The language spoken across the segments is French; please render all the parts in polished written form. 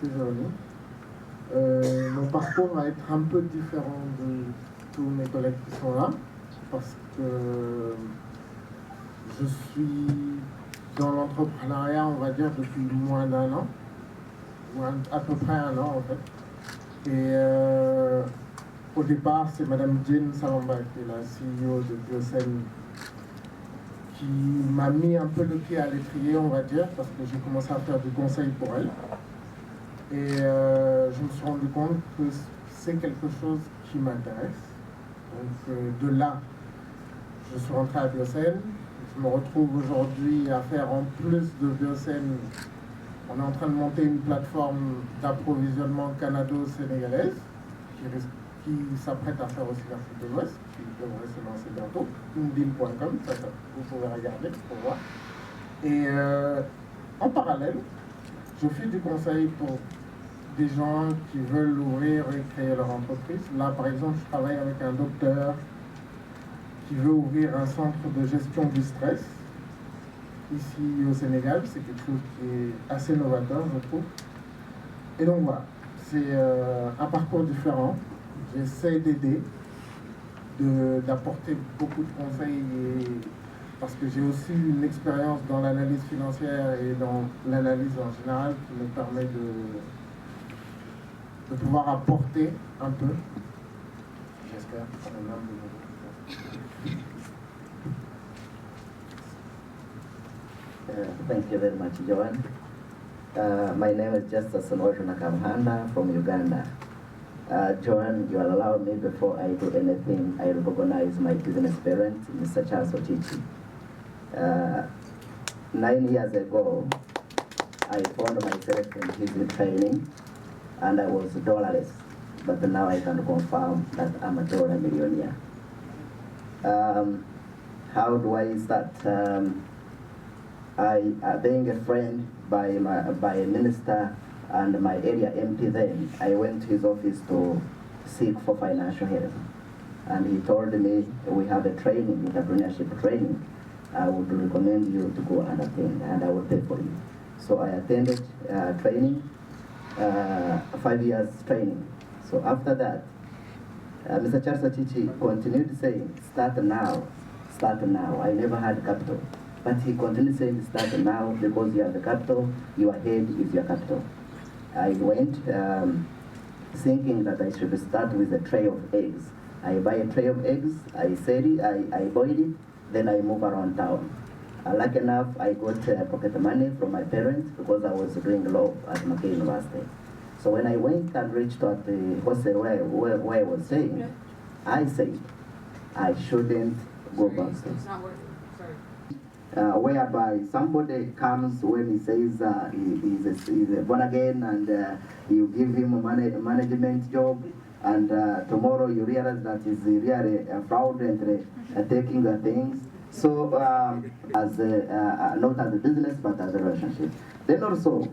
Cérémonie. Mon parcours va être un peu différent de tous mes collègues qui sont là, parce que je suis dans l'entrepreneuriat, on va dire, depuis moins d'un an, ou à peu près un an en fait. Et au départ, c'est Madame Jane Salamba, qui est la CEO de Biocène, qui m'a mis un peu le pied à l'étrier, on va dire, parce que j'ai commencé à faire du conseil pour elle. Et je me suis rendu compte que c'est quelque chose qui m'intéresse. Donc de là, je suis rentré à Biocène. Je me retrouve aujourd'hui à faire, en plus de Biocène, on est en train de monter une plateforme d'approvisionnement canado-sénégalaise qui s'apprête à faire aussi l'Afrique de l'Ouest, qui devrait se lancer bientôt. Umdeal.com, vous pouvez regarder pour voir. Et en parallèle, je fais du conseil pour des gens qui veulent ouvrir et créer leur entreprise. Là, par exemple, je travaille avec un docteur qui veut ouvrir un centre de gestion du stress ici au Sénégal. C'est quelque chose qui est assez novateur, je trouve. Et donc voilà, c'est un parcours différent. J'essaie d'aider, d'apporter beaucoup de conseils, parce que j'ai aussi une expérience dans l'analyse financière et dans l'analyse en général qui me permet de pouvoir apporter un peu. J'espère quand même un peu. Thank you very much, Joan. My name is Justice Nojo Nakamhanda from Uganda. Joan, you allowed me, before I do anything, I recognize my business parent, Mr. Charles Ochichi. 9 years ago, I found myself in his training, and I was dollarless, but now I can confirm that I'm a dollar millionaire. How do I start? Being a friend by a minister and my area MP then, I went to his office to seek for financial help. And he told me, we have a training, entrepreneurship training. I would recommend you to go and attend, and I will pay for you. So I attended training, 5 years training. So after that, Mr. Charles Ochichi continued saying, start now, start now. I never had capital. But he continued saying, start now, because you have the capital, your head is your capital. I went thinking that I should start with a tray of eggs. I buy a tray of eggs, I sell it, I boil it, then I move around town. Lucky enough, I got pocket money from my parents because I was doing law at McGill University. So when I went and reached at the hostel where I was staying, I said I shouldn't go back. It's not working. Whereby somebody comes when he says he's born again, and you give him a management job, and tomorrow you realize that he's really fraudulently taking the things. So as not as a business, but as a relationship. Then also,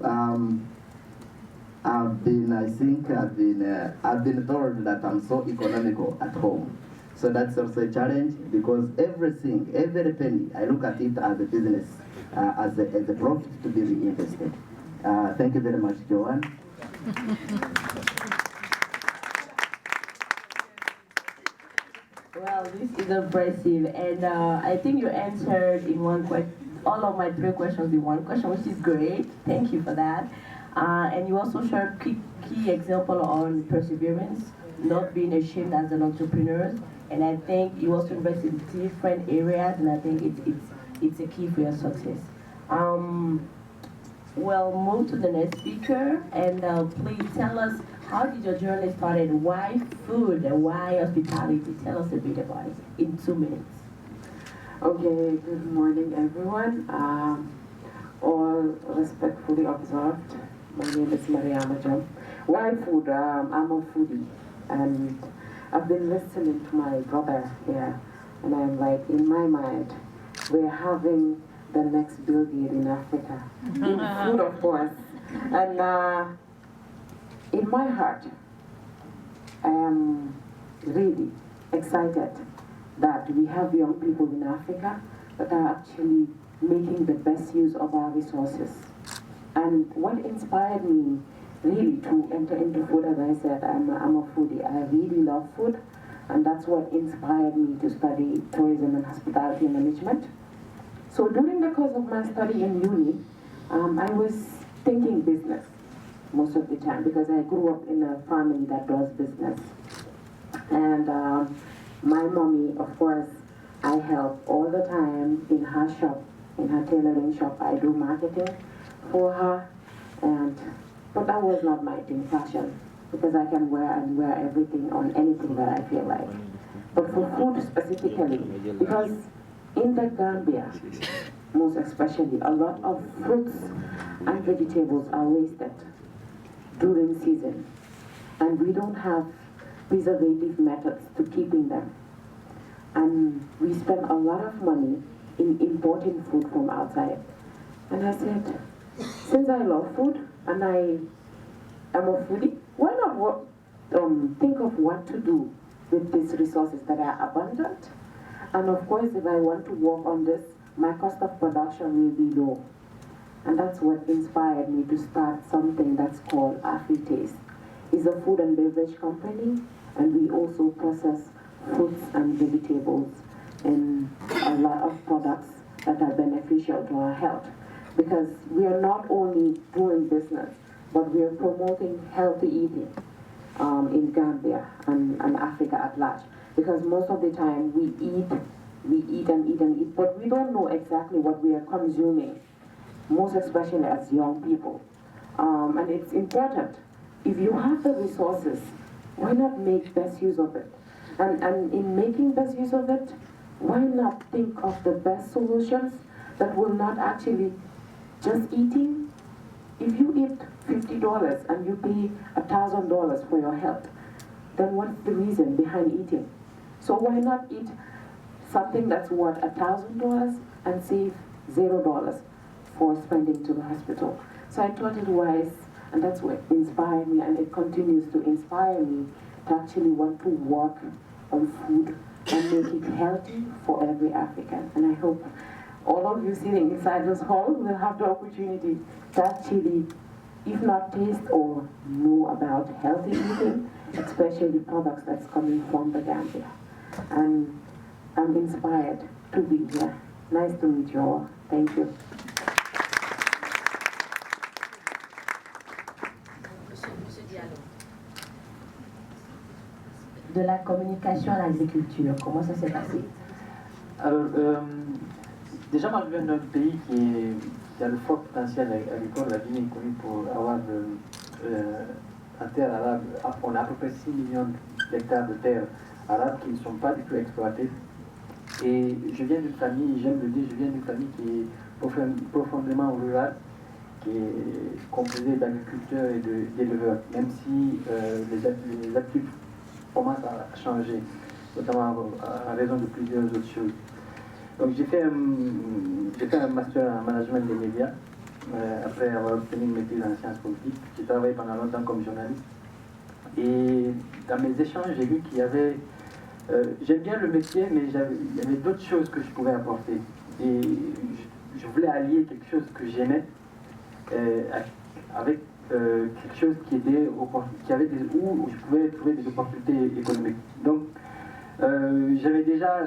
I've been told that I'm so economical at home. So that's also a challenge, because everything, every penny, I look at it as a business, as a profit to be reinvested. Thank you very much, Joan. Well, this is impressive, and I think you answered in one question, all of my 3 questions in one question, which is great. Thank you for that. And you also shared key example on perseverance, not being ashamed as an entrepreneur. And I think you also invest in different areas, and I think it's a key for your success. We'll move to the next speaker, and please tell us, how did your journey started? Why food and why hospitality? Tell us a bit about it in 2 minutes. Okay, good morning, everyone. All respectfully observed. My name is Mariama Jam. Why food? I'm a foodie, and I've been listening to my brother here, and I'm like, in my mind, we're having the next Bill Gates in Africa, in food, of course. And in my heart, I am really excited that we have young people in Africa that are actually making the best use of our resources. And what inspired me really to enter into food. As I said, I'm a foodie. I really love food, and that's what inspired me to study tourism and hospitality management. So during the course of my study in uni, I was thinking business most of the time because I grew up in a family that does business. And my mommy, of course, I help all the time in her shop, in her tailoring shop. I do marketing for her, but that was not my thing, fashion, because I can wear everything on anything that I feel like. But for food specifically, because in the Gambia, most especially, a lot of fruits and vegetables are wasted during season, and we don't have preservative methods to keeping them. And we spend a lot of money in importing food from outside. And I said, since I love food and I am a foodie, why not think of what to do with these resources that are abundant? And of course, if I want to work on this, my cost of production will be low. And that's what inspired me to start something that's called AfriTaste. It's a food and beverage company, and we also process fruits and vegetables and a lot of products that are beneficial to our health. Because we are not only doing business, but we are promoting healthy eating in Gambia and Africa at large. Because most of the time we eat and eat and eat, but we don't know exactly what we are consuming, most especially as young people. And it's important. If you have the resources, why not make best use of it? And in making best use of it, why not think of the best solutions that will not actually just eating? If you eat $50 and you pay $1,000 for your health, then what's the reason behind eating? So why not eat something that's worth $1,000 and save $0 for spending to the hospital? So I thought it wise, and that's what inspired me, and it continues to inspire me to actually want to work on food and make it healthy for every African. And I hope all of you sitting inside this hall will have the opportunity to actually, if not taste or know about healthy eating, especially products that's coming from the Gambia. And I'm inspired to be here. Nice to meet you all. Thank you. De la communication à l'agriculture, comment ça s'est passé? Alors, déjà, moi, je viens d'un pays qui a le fort potentiel agricole. La Guinée est connue pour avoir en terre arabe, on a à peu près 6 millions d'hectares de terres arabes qui ne sont pas du tout exploités. Et je viens d'une famille, j'aime le dire, je viens d'une famille qui est profondément rurale, qui est composée d'agriculteurs et d'éleveurs, même si les actifs commencent à changer, notamment à raison de plusieurs autres choses. Donc j'ai fait un master en management des médias, après avoir obtenu une maîtrise en sciences politiques. J'ai travaillé pendant longtemps comme journaliste. Et dans mes échanges, j'ai vu qu'il y avait... j'aime bien le métier, mais il y avait d'autres choses que je pouvais apporter. Et je voulais allier quelque chose que j'aimais avec quelque chose où je pouvais trouver des opportunités économiques. Donc, j'avais déjà,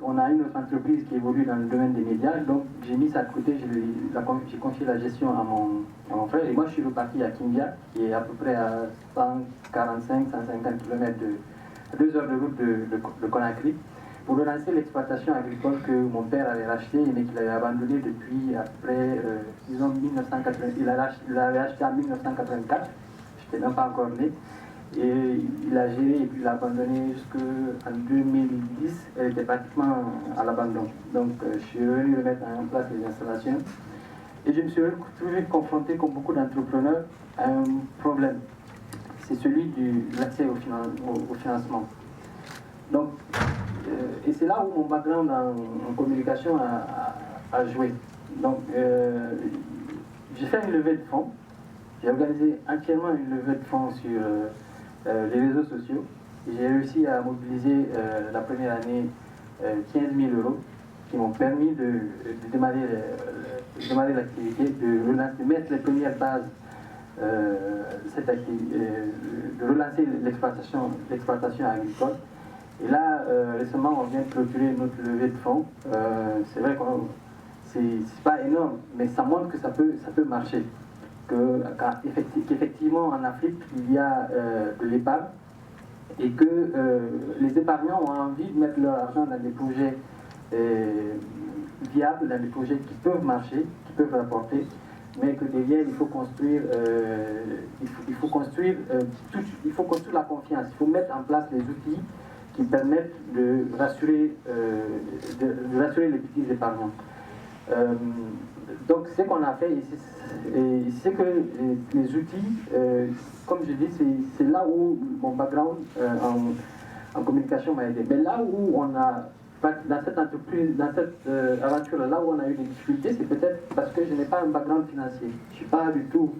on a une autre entreprise qui évolue dans le domaine des médias, donc j'ai mis ça de côté, j'ai confié la gestion à mon frère, et moi je suis reparti à Kimbia, qui est à peu près à 145-150 km à 2 heures de route de Conakry, pour relancer l'exploitation agricole que mon père avait rachetée, mais qu'il avait abandonnée depuis après, disons, 1980. Il l'avait acheté en 1984, je n'étais même pas encore né. Et il a géré et puis il l'a abandonné jusqu'en 2010. Elle était pratiquement à l'abandon. Donc je suis revenu remettre en place les installations. Et je me suis retrouvé confronté, comme beaucoup d'entrepreneurs, à un problème. C'est celui de l'accès au financement. Donc, et c'est là où mon background en communication a joué. Donc j'ai fait une levée de fonds. J'ai organisé entièrement une levée de fonds sur les réseaux sociaux. J'ai réussi à mobiliser la première année 15 000 € qui m'ont permis de démarrer l'activité, de mettre les premières bases de relancer l'exploitation agricole. Et là, récemment, on vient de clôturer notre levée de fonds. C'est vrai que c'est pas énorme, mais ça montre que ça peut marcher. Qu'effectivement, en Afrique, il y a de l'épargne et que les épargnants ont envie de mettre leur argent dans des projets viables, dans des projets qui peuvent marcher, qui peuvent rapporter, mais que derrière, il faut construire la confiance, il faut mettre en place les outils qui permettent de rassurer les petits épargnants. Donc, ce qu'on a fait, c'est que les outils, comme je dis, c'est là où mon background en communication m'a aidé. Mais là où on a, dans cette entreprise, dans cette aventure, là où on a eu des difficultés, c'est peut-être parce que je n'ai pas un background financier. Je ne suis pas du tout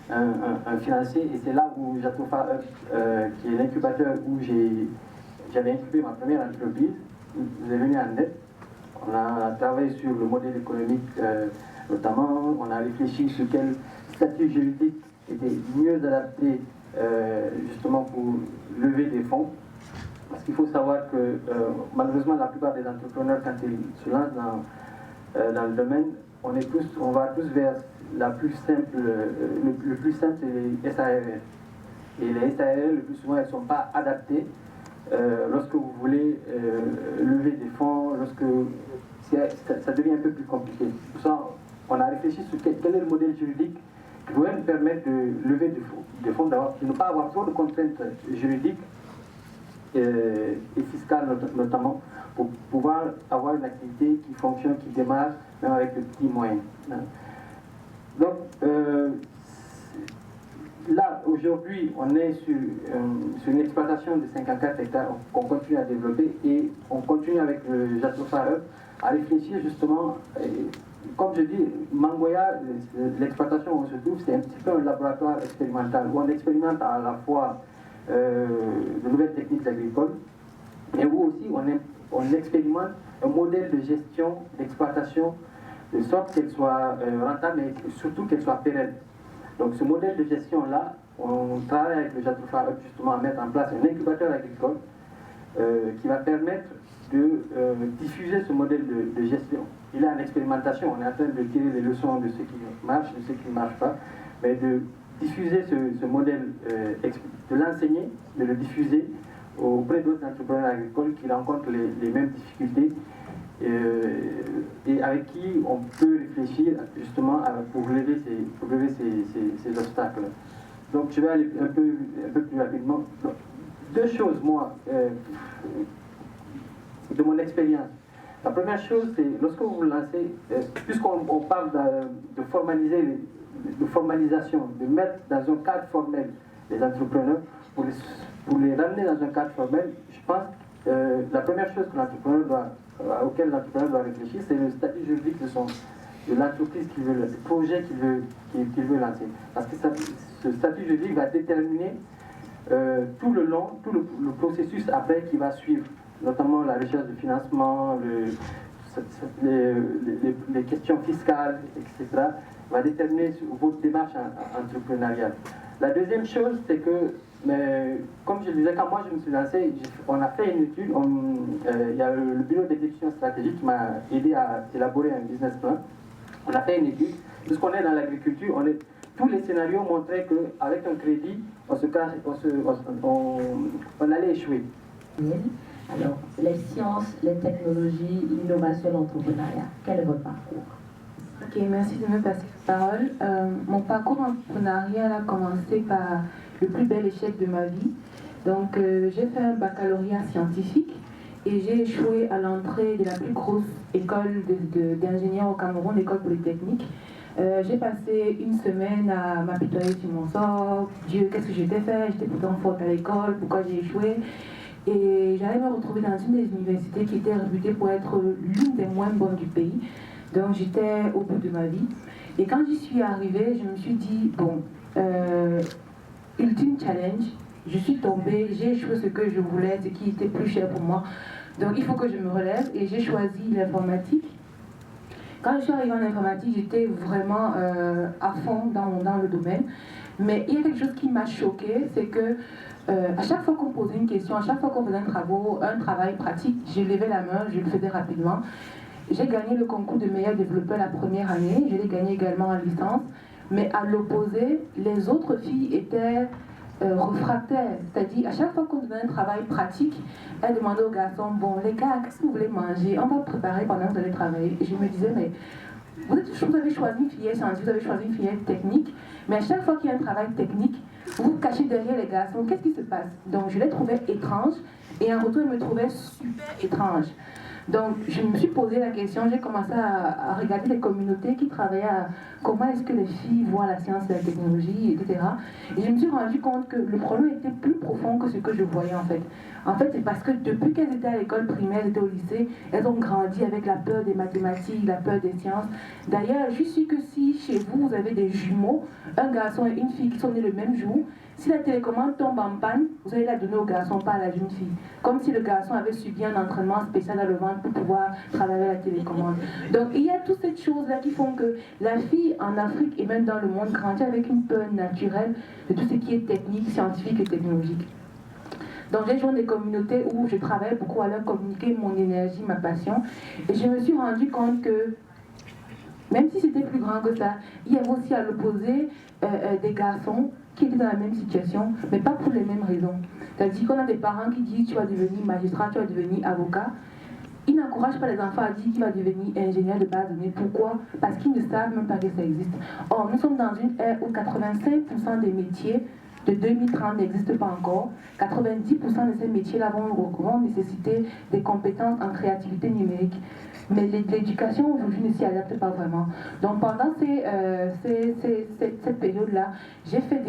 un financier, et c'est là où Jatofa qui est l'incubateur où j'avais incubé ma première entreprise, vous êtes venu en aide. On a travaillé sur le modèle économique notamment, on a réfléchi sur quel statut juridique était mieux adapté justement pour lever des fonds. Parce qu'il faut savoir que malheureusement la plupart des entrepreneurs, quand ils se lancent dans le domaine, on va tous vers la plus simple, le plus simple, c'est les SARL. Et les SARL, le plus souvent, elles ne sont pas adaptées lorsque vous voulez lever des fonds, lorsque ça devient un peu plus compliqué. Pour ça, on a réfléchi sur quel est le modèle juridique qui pourrait nous permettre de lever des fonds, de ne pas avoir trop de contraintes juridiques et fiscales notamment, pour pouvoir avoir une activité qui fonctionne, qui démarre, même avec de petits moyens. Donc, là, aujourd'hui, on est sur une exploitation de 54 hectares qu'on continue à développer, et on continue avec le Jatofa Hub à réfléchir justement, comme je dis, Mangoya, l'exploitation où on se trouve, c'est un petit peu un laboratoire expérimental où on expérimente à la fois de nouvelles techniques agricoles, et où aussi on expérimente un modèle de gestion, d'exploitation, de sorte qu'elle soit rentable, mais surtout qu'elle soit pérenne. Donc ce modèle de gestion-là, on travaille avec le Jatofa Hub justement à mettre en place un incubateur agricole qui va permettre de diffuser ce modèle de gestion. Il est en expérimentation, on est en train de tirer les leçons de ce qui marche, de ce qui ne marche pas, mais de diffuser ce modèle, de l'enseigner, de le diffuser auprès d'autres entrepreneurs agricoles qui rencontrent les mêmes difficultés et avec qui on peut réfléchir justement pour lever ces obstacles. Donc je vais aller un peu plus rapidement. Donc, deux choses, moi, de mon expérience. La première chose, c'est lorsque vous vous lancez, puisqu'on parle de formalisation, de mettre dans un cadre formel les entrepreneurs, pour les ramener dans un cadre formel, je pense que la première chose auquel l'entrepreneur doit réfléchir, c'est le statut juridique de l'entreprise qu'il veut, du projet qu'il veut lancer. Parce que ce statut juridique va déterminer tout le processus après qui va suivre, notamment la recherche de financement, les questions fiscales, etc., va déterminer votre démarche entrepreneuriale. La deuxième chose, c'est que, comme je le disais, quand moi je me suis lancé, on a fait une étude, il y a le bureau d'exécution stratégique qui m'a aidé à élaborer un business plan. On a fait une étude, puisqu'on est dans l'agriculture, tous les scénarios montraient qu'avec un crédit, on allait échouer. Alors, les sciences, les technologies, l'innovation, l'entrepreneuriat, quel est votre parcours? Ok, merci de me passer la parole. Mon parcours entrepreneurial a commencé par le plus bel échec de ma vie. Donc, j'ai fait un baccalauréat scientifique et j'ai échoué à l'entrée de la plus grosse école d'ingénieurs au Cameroun, l'école polytechnique. J'ai passé une semaine à m'apitoyer sur mon sort. Dieu, qu'est-ce que j'étais fait? J'étais pourtant forte à l'école, pourquoi j'ai échoué? Et j'allais me retrouver dans une des universités qui était réputée pour être l'une des moins bonnes du pays. Donc j'étais au bout de ma vie. Et quand j'y suis arrivée, je me suis dit, bon, ultime challenge, je suis tombée, j'ai échoué ce que je voulais, ce qui était plus cher pour moi. Donc il faut que je me relève et j'ai choisi l'informatique. Quand je suis arrivée en informatique, j'étais vraiment à fond dans le domaine. Mais il y a quelque chose qui m'a choquée, c'est que à chaque fois qu'on posait une question, à chaque fois qu'on faisait un travail pratique, je levais la main, je le faisais rapidement. J'ai gagné le concours de meilleur développeur la première année, je l'ai gagné également en licence. Mais à l'opposé, les autres filles étaient réfractaires. C'est-à-dire, à chaque fois qu'on faisait un travail pratique, elles demandaient aux garçons, bon les gars, qu'est-ce que vous voulez manger? On va préparer pendant que vous allez travailler. Et je me disais, mais vous avez choisi une filière scientifique, vous avez choisi une filière technique, mais à chaque fois qu'il y a un travail technique, vous vous cachez derrière les garçons. Qu'est-ce qui se passe? Donc je les trouvais étranges, et en retour, ils me trouvaient super étranges. Donc, je me suis posé la question, j'ai commencé à regarder les communautés qui travaillaient à comment est-ce que les filles voient la science et la technologie, etc. Et je me suis rendu compte que le problème était plus profond que ce que je voyais en fait. En fait, c'est parce que depuis qu'elles étaient à l'école primaire, elles étaient au lycée, elles ont grandi avec la peur des mathématiques, la peur des sciences. D'ailleurs, je suis sûre que si chez vous, vous avez des jumeaux, un garçon et une fille qui sont nés le même jour, si la télécommande tombe en panne, vous allez la donner au garçon, pas à la jeune fille. Comme si le garçon avait subi un entraînement spécial dans le ventre pour pouvoir travailler la télécommande. Donc il y a toutes ces choses-là qui font que la fille en Afrique et même dans le monde grandit avec une peur naturelle de tout ce qui est technique, scientifique et technologique. Donc j'ai joint des communautés où je travaille beaucoup à leur communiquer mon énergie, ma passion. Et je me suis rendu compte que même si c'était plus grand que ça, il y avait aussi à l'opposé des garçons qui étaient dans la même situation, mais pas pour les mêmes raisons. C'est-à-dire qu'on a des parents qui disent tu vas devenir magistrat, tu vas devenir avocat. Ils n'encouragent pas les enfants à dire qu'il va devenir ingénieur de base de données. Pourquoi? Parce qu'ils ne savent même pas que ça existe. Or, nous sommes dans une ère où 85% des métiers de 2030 n'existent pas encore. 90% de ces métiers-là vont nécessiter des compétences en créativité numérique. Mais l'éducation aujourd'hui ne s'y adapte pas vraiment. Donc pendant cette période-là, j'ai fait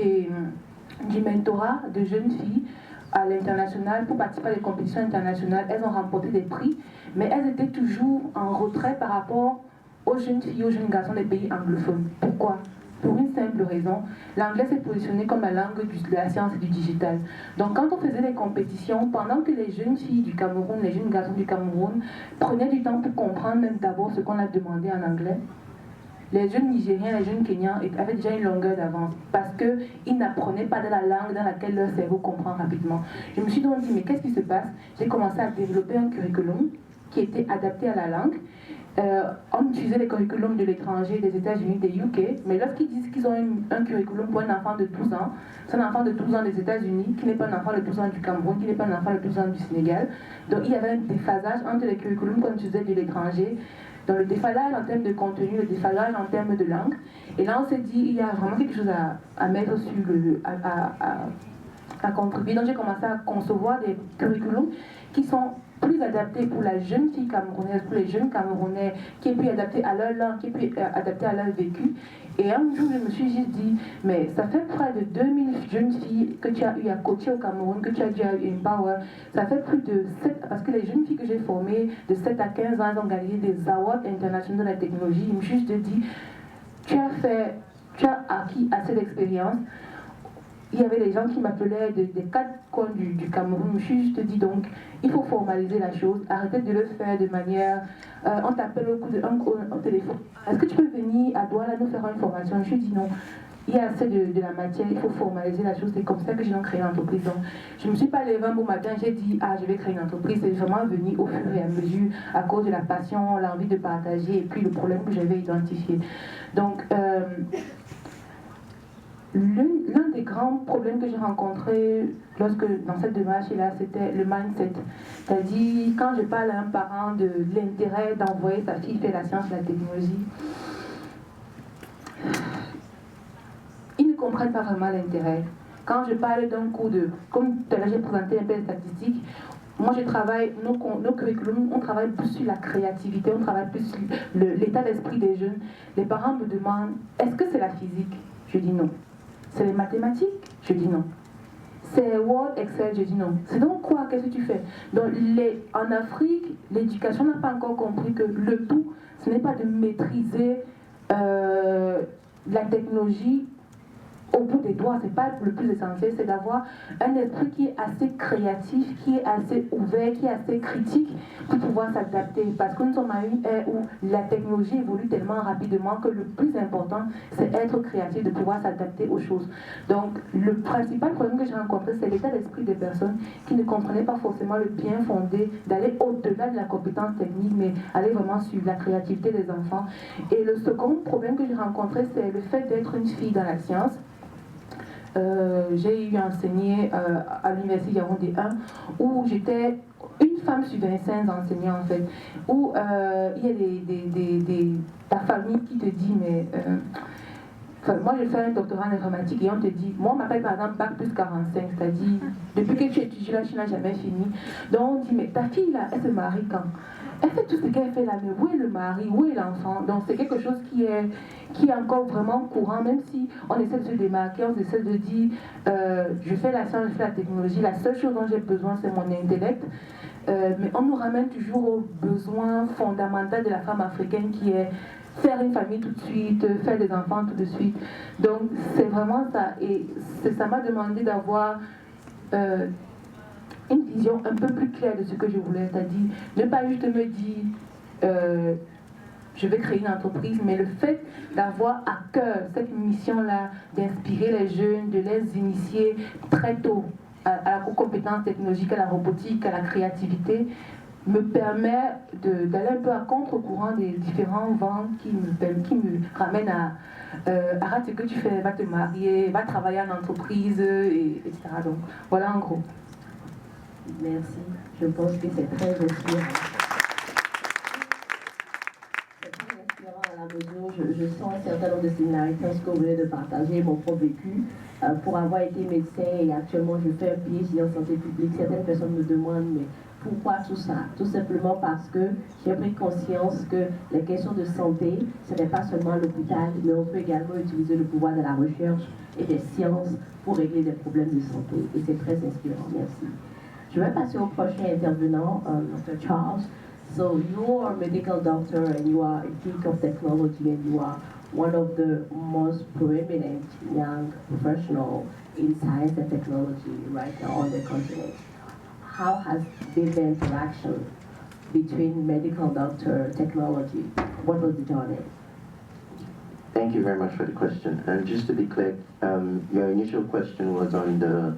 du mentorat de jeunes filles à l'international pour participer à des compétitions internationales. Elles ont remporté des prix, mais elles étaient toujours en retrait par rapport aux jeunes filles, aux jeunes garçons des pays anglophones. Pourquoi? Pour une simple raison, l'anglais s'est positionné comme la langue de la science et du digital. Donc quand on faisait des compétitions, pendant que les jeunes filles du Cameroun, les jeunes garçons du Cameroun prenaient du temps pour comprendre même d'abord ce qu'on a demandé en anglais, les jeunes Nigériens, les jeunes Kenyans avaient déjà une longueur d'avance parce qu'ils n'apprenaient pas de la langue dans laquelle leur cerveau comprend rapidement. Je me suis donc dit, mais qu'est-ce qui se passe? J'ai commencé à développer un curriculum qui était adapté à la langue. On utilisait les curriculums de l'étranger, des États-Unis, des UK, mais lorsqu'ils disent qu'ils ont un curriculum pour un enfant de 12 ans, c'est un enfant de 12 ans des États-Unis, qui n'est pas un enfant de 12 ans du Cameroun, qui n'est pas un enfant de 12 ans du Sénégal. Donc il y avait un déphasage entre les curriculums qu'on utilisait de l'étranger, dans le déphasage en termes de contenu, le déphasage en termes de langue. Et là on s'est dit, il y a vraiment quelque chose à mettre sur à contribuer. Donc j'ai commencé à concevoir des curriculums qui sont plus adaptés pour la jeune fille camerounaise, pour les jeunes Camerounais, qui est plus adapté à leur langue, qui est plus adapté à leur vécu. Et un jour, je me suis juste dit, mais ça fait près de 2000 jeunes filles que tu as eu à coacher au Cameroun, que tu as déjà eu Empower. Ça fait plus de 7, parce que les jeunes filles que j'ai formées de 7 à 15 ans, elles ont gagné des awards internationaux de la technologie. Je me suis juste dit, tu as acquis assez d'expérience. Il y avait des gens qui m'appelaient des 4 coins du Cameroun. Je me suis juste dit donc, il faut formaliser la chose, arrêter de le faire de manière... on t'appelle au téléphone. Est-ce que tu peux venir à Douala nous faire une formation? Je me suis dit non, il y a assez de la matière, il faut formaliser la chose. C'est comme ça que j'ai donc créé l'entreprise. Donc, je ne me suis pas levée un beau matin, j'ai dit je vais créer une entreprise. C'est vraiment venu au fur et à mesure, à cause de la passion, l'envie de partager et puis le problème que j'avais identifié. Donc, l'un des grands problèmes que j'ai rencontrés dans cette démarche-là, c'était le mindset. C'est-à-dire, quand je parle à un parent de l'intérêt d'envoyer sa fille faire la science et la technologie, ils ne comprennent pas vraiment l'intérêt. Quand je parle d'un cours comme tout à l'heure j'ai présenté un peu les statistiques, moi je travaille, nos curriculums, on travaille plus sur la créativité, on travaille plus sur l'état d'esprit des jeunes. Les parents me demandent, est-ce que c'est la physique? Je dis non. C'est les mathématiques? Je dis non. C'est Word, Excel? Je dis non. C'est donc quoi? Qu'est-ce que tu fais? Donc, en Afrique, l'éducation n'a pas encore compris que le tout, ce n'est pas de maîtriser la technologie au bout des doigts, c'est pas le plus essentiel, c'est d'avoir un esprit qui est assez créatif, qui est assez ouvert, qui est assez critique pour pouvoir s'adapter. Parce que nous sommes à une ère où la technologie évolue tellement rapidement que le plus important, c'est être créatif, de pouvoir s'adapter aux choses. Donc, le principal problème que j'ai rencontré, c'est l'état d'esprit des personnes qui ne comprenaient pas forcément le bien fondé d'aller au-delà de la compétence technique, mais aller vraiment sur la créativité des enfants. Et le second problème que j'ai rencontré, c'est le fait d'être une fille dans la science. J'ai eu enseigné à l'université Yaoundé 1 où j'étais une femme sur 25 enseignants en fait, où il y a ta famille qui te dit mais moi j'ai fait un doctorat en informatique et on te dit, moi on m'appelle par exemple Bac plus 45, c'est-à-dire depuis que tu étudies là tu n'as jamais fini, donc on dit mais ta fille là elle se marie quand? Elle fait tout ce qu'elle fait là, mais où est le mari, où est l'enfant? Donc c'est quelque chose qui est encore vraiment courant, même si on essaie de se démarquer, on essaie de dire je fais la science, je fais la technologie, la seule chose dont j'ai besoin c'est mon intellect. Mais on nous ramène toujours au besoin fondamental de la femme africaine qui est faire une famille tout de suite, faire des enfants tout de suite. Donc c'est vraiment ça. Et ça m'a demandé d'avoir une vision un peu plus claire de ce que je voulais, c'est-à-dire ne pas juste me dire je vais créer une entreprise, mais le fait d'avoir à cœur cette mission-là, d'inspirer les jeunes, de les initier très tôt à la compétence technologique, à la robotique, à la créativité, me permet d'aller un peu à contre-courant des différents vents qui me ramènent à arrête ce que tu fais, va te marier, va travailler en entreprise, etc. Donc voilà en gros. Merci. Je pense que c'est très inspirant. C'est très inspirant à la mesure, je sens un certain nombre de similarités à ce que vous venez de partager, mon propre vécu. Pour avoir été médecin et actuellement je fais un PhD en santé publique, certaines personnes me demandent mais pourquoi tout ça? Tout simplement parce que j'ai pris conscience que les questions de santé, ce n'est pas seulement l'hôpital, mais on peut également utiliser le pouvoir de la recherche et des sciences pour régler des problèmes de santé. Et c'est très inspirant. Merci. Je vais passer au prochain intervenant, Dr. Charles. So you are a medical doctor and you are a geek of technology and you are one of the most prominent young professionals in science and technology right now on the continent. How has been the interaction between medical doctor technology? What was the journey? Thank you very much for the question. And just to be clear, your initial question was on the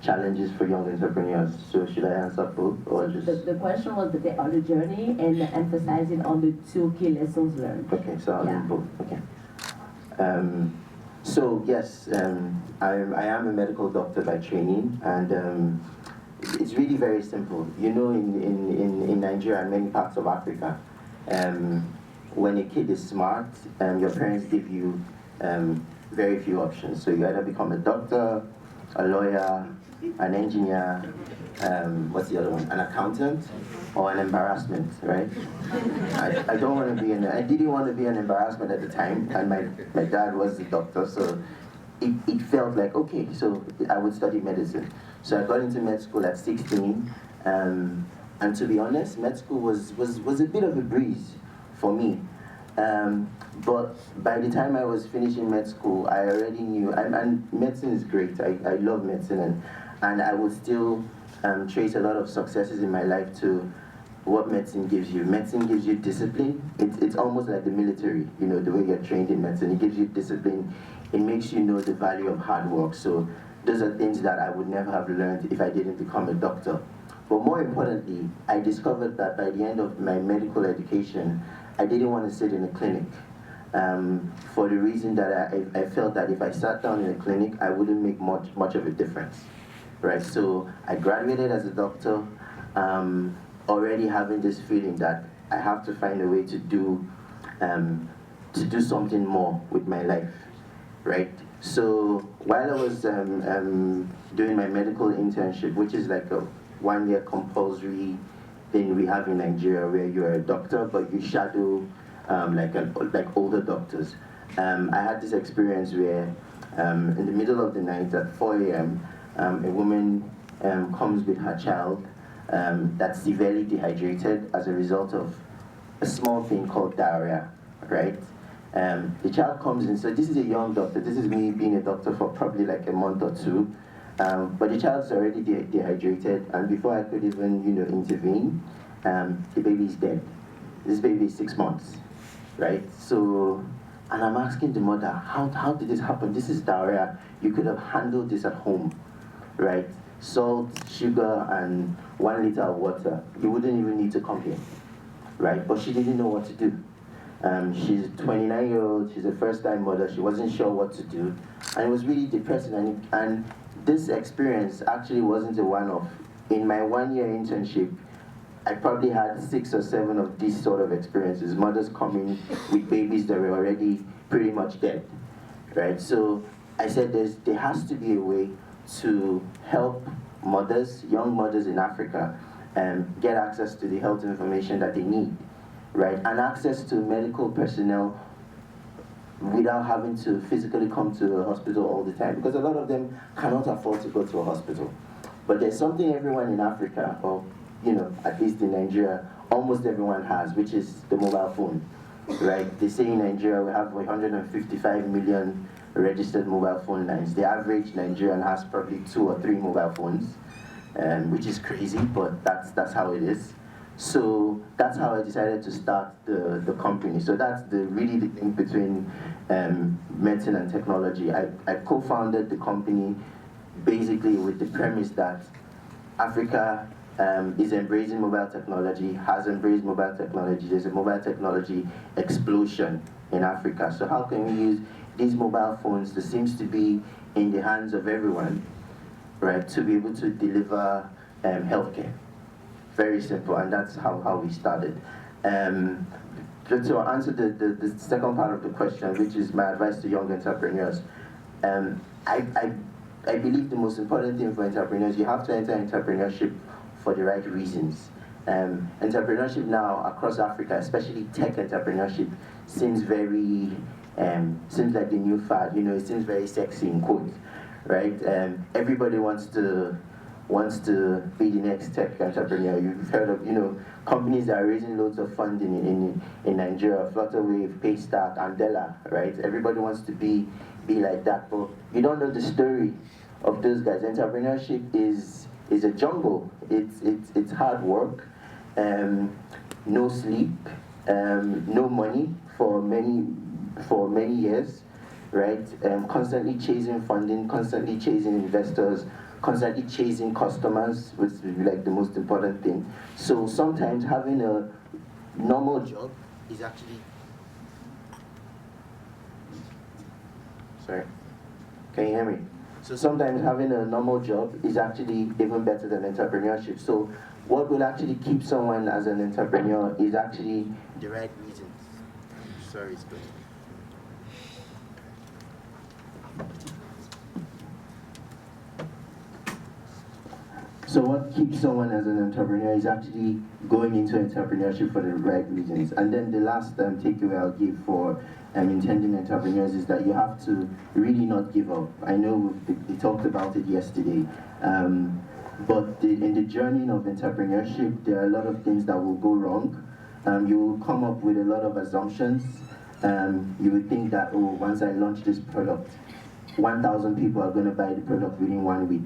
challenges for young entrepreneurs. So should I answer both or just... The question was on the journey and emphasizing on the 2 key lessons learned. Okay, so I'll do both. Okay. So yes, I am a medical doctor by training, and it's really very simple. You know, in Nigeria and many parts of Africa, when a kid is smart, your parents give you very few options. So you either become a doctor, a lawyer, an engineer, what's the other one? An accountant, or an embarrassment, right? I don't want to be I didn't want to be an embarrassment at the time, and my dad was the doctor, so it felt like, okay, so I would study medicine. So I got into med school at 16, and to be honest, med school was a bit of a breeze for me. But by the time I was finishing med school, I already knew, and medicine is great, I love medicine, and I would still trace a lot of successes in my life to what medicine gives you. Medicine gives you discipline. It's almost like the military, you know, the way you're trained in medicine. It gives you discipline. It makes you know the value of hard work. So those are things that I would never have learned if I didn't become a doctor. But more importantly, I discovered that by the end of my medical education, I didn't want to sit in a clinic. For the reason that I felt that if I sat down in a clinic, I wouldn't make much of a difference, right? So I graduated as a doctor, already having this feeling that I have to find a way to do something more with my life, right? So while I was doing my medical internship, which is like a 1-year compulsory thing we have in Nigeria, where you're a doctor but you shadow like older doctors. I had this experience where in the middle of the night at 4 a.m., a woman comes with her child that's severely dehydrated as a result of a small thing called diarrhea, right? The child comes in, so this is a young doctor. This is me being a doctor for probably like a month or two. But the child's already dehydrated, and before I could even, intervene, the baby is dead. This baby is 6 months, right? So, and I'm asking the mother, how did this happen? This is diarrhea. You could have handled this at home, right? Salt, sugar, and 1 liter of water. You wouldn't even need to come here, right? But she didn't know what to do. She's a 29-year-old, she's a first-time mother, she wasn't sure what to do, and it was really depressing, and this experience actually wasn't a one-off. In my 1-year internship, I probably had 6 or 7 of these sort of experiences, mothers coming with babies that were already pretty much dead, right? So I said there has to be a way to help mothers, young mothers in Africa, get access to the health information that they need, right? And access to medical personnel without having to physically come to a hospital all the time, because a lot of them cannot afford to go to a hospital. But there's something everyone in Africa, or at least in Nigeria, almost everyone has, which is the mobile phone, right? They say in Nigeria we have 155 million registered mobile phone lines. The average Nigerian has probably 2 or 3 mobile phones, which is crazy, but that's how it is. So that's how I decided to start the company. So that's really the thing between medicine and technology. I co-founded the company basically with the premise that Africa is embracing mobile technology, has embraced mobile technology. There's a mobile technology explosion in Africa. So how can we use these mobile phones that seems to be in the hands of everyone, right, to be able to deliver healthcare? Very simple, and that's how we started. Just to answer the second part of the question, which is my advice to young entrepreneurs, I believe the most important thing for entrepreneurs, you have to enter entrepreneurship for the right reasons. Entrepreneurship now across Africa, especially tech entrepreneurship, seems like the new fad. It seems very sexy in quotes, right? Everybody wants to be the next tech entrepreneur. You've heard of companies that are raising loads of funding in Nigeria, Flutterwave, Paystack, Andela, right? Everybody wants to be like that, but you don't know the story of those guys. Entrepreneurship is a jungle. It's hard work, no sleep, no money for many years, right? Constantly chasing funding, constantly chasing investors, constantly chasing customers, which is like the most important thing. So sometimes having a normal job is actually... Sorry, can you hear me? So sometimes having a normal job is actually even better than entrepreneurship. So what will actually keep someone as an entrepreneur is actually the right reasons. Sorry, it's good. So what keeps someone as an entrepreneur is actually going into entrepreneurship for the right reasons. And then the last takeaway I'll give for intending entrepreneurs is that you have to really not give up. I know we talked about it yesterday, but in the journey of entrepreneurship, there are a lot of things that will go wrong. You will come up with a lot of assumptions. You would think that, oh, once I launch this product, 1,000 people are going to buy the product within 1 week.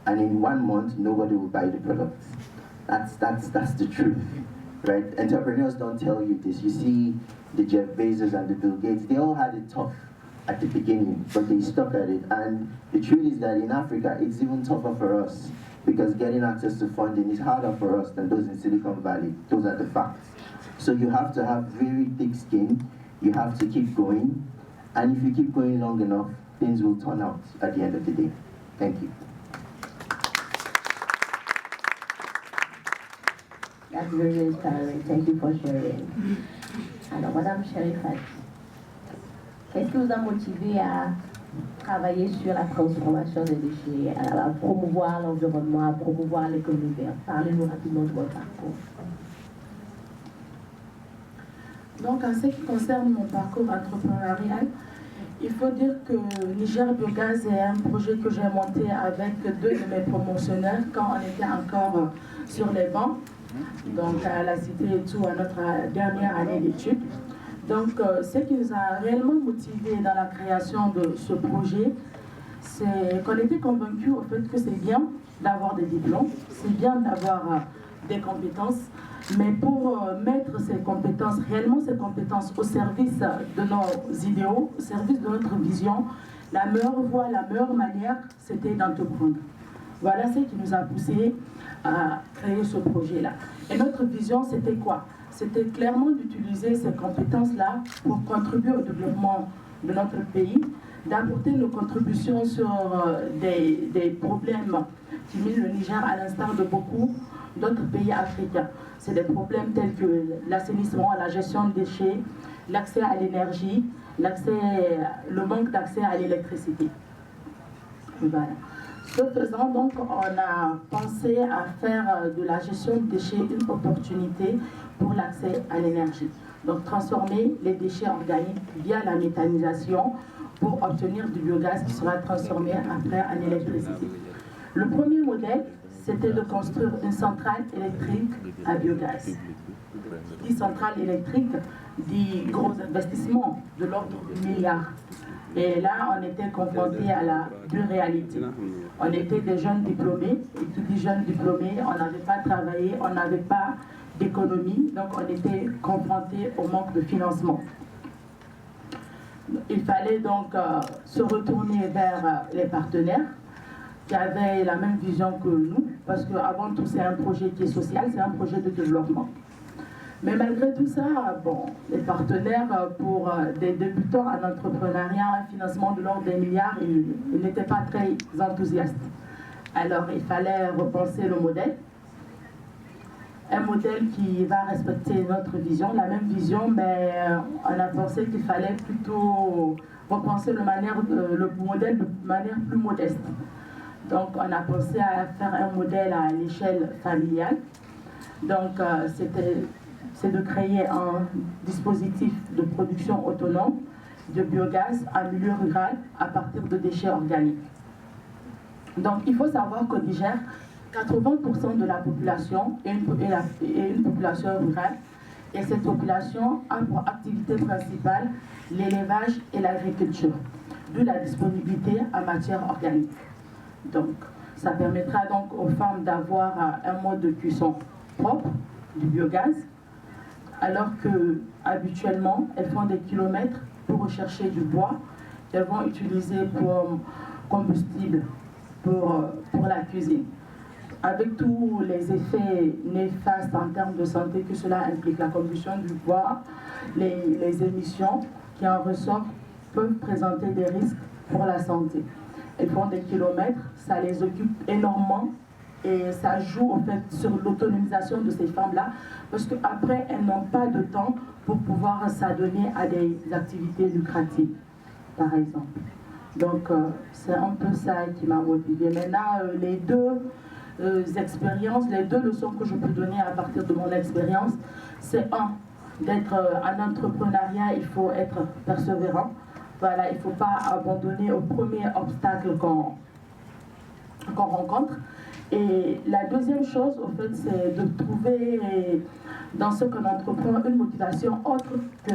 And in 1 month, nobody will buy the product. That's the truth, right? Entrepreneurs don't tell you this. You see the Jeff Bezos and the Bill Gates, they all had it tough at the beginning, but they stuck at it. And the truth is that in Africa, it's even tougher for us because getting access to funding is harder for us than those in Silicon Valley. Those are the facts. So you have to have very thick skin. You have to keep going. And if you keep going long enough, things will turn out at the end of the day. Thank you. That's very inspiring. Thank you for sharing. Alors, Madame Cherifat, qu'est-ce qui vous a motivé à travailler sur la transformation des déchets, à promouvoir l'environnement, à promouvoir l'économie verte? Parlez-nous rapidement de votre parcours. Donc, en ce qui concerne mon parcours entrepreneurial, il faut dire que Niger Biogaz est un projet que j'ai monté avec 2 de mes promotionnaires quand on était encore sur les bancs, donc à la Cité et tout, à notre dernière année d'études. Donc, ce qui nous a réellement motivés dans la création de ce projet, c'est qu'on était convaincus au fait que c'est bien d'avoir des diplômes, c'est bien d'avoir des compétences, mais pour mettre ces compétences, réellement ces compétences au service de nos idéaux, au service de notre vision, la meilleure voie, la meilleure manière, c'était d'entreprendre. Voilà ce qui nous a poussé à créer ce projet-là. Et notre vision, c'était quoi? C'était clairement d'utiliser ces compétences-là pour contribuer au développement de notre pays, d'apporter nos contributions sur des problèmes qui minent le Niger à l'instar de beaucoup d'autres pays africains. C'est des problèmes tels que l'assainissement, la gestion des déchets, l'accès à l'énergie, le manque d'accès à l'électricité. Voilà. Ce faisant, donc, on a pensé à faire de la gestion de déchets une opportunité pour l'accès à l'énergie. Donc, transformer les déchets organiques via la méthanisation pour obtenir du biogaz qui sera transformé après en électricité. Le premier modèle, c'était de construire une centrale électrique à biogaz. Dit centrale électrique, dit gros investissement de l'ordre de milliards. Et là, on était confrontés à la dure réalité. On était des jeunes diplômés, et tous les jeunes diplômés, on n'avait pas travaillé, on n'avait pas d'économie, donc on était confrontés au manque de financement. Il fallait donc se retourner vers les partenaires qui avaient la même vision que nous, parce qu'avant tout, c'est un projet qui est social, c'est un projet de développement. Mais malgré tout ça, bon, les partenaires, pour des débutants en entrepreneuriat, un financement de l'ordre des milliards, ils n'étaient pas très enthousiastes. Alors, il fallait repenser le modèle. Un modèle qui va respecter notre vision, la même vision, mais on a pensé qu'il fallait plutôt repenser le modèle de manière plus modeste. Donc, on a pensé à faire un modèle à l'échelle familiale. Donc, c'est de créer un dispositif de production autonome de biogaz en milieu rural à partir de déchets organiques. Donc, il faut savoir qu'au Niger, 80% de la population est une population rurale, et cette population a pour activité principale l'élevage et l'agriculture, d'où la disponibilité en matière organique. Donc, ça permettra donc aux femmes d'avoir un mode de cuisson propre du biogaz, alors que habituellement elles font des kilomètres pour rechercher du bois qu'elles vont utiliser pour combustible pour la cuisine. Avec tous les effets néfastes en termes de santé que cela implique, la combustion du bois, les émissions qui en ressortent peuvent présenter des risques pour la santé. Elles font des kilomètres, ça les occupe énormément et ça joue en fait sur l'autonomisation de ces femmes-là, parce qu'après elles n'ont pas de temps pour pouvoir s'adonner à des activités lucratives, par exemple. Donc c'est un peu ça qui m'a motivée. Maintenant, les deux expériences, les deux leçons que je peux donner à partir de mon expérience, c'est d'être en entrepreneuriat, il faut être persévérant. Voilà, il ne faut pas abandonner au premier obstacle qu'on rencontre. Et la deuxième chose, en fait, c'est de trouver dans ce qu'on entreprend une motivation autre que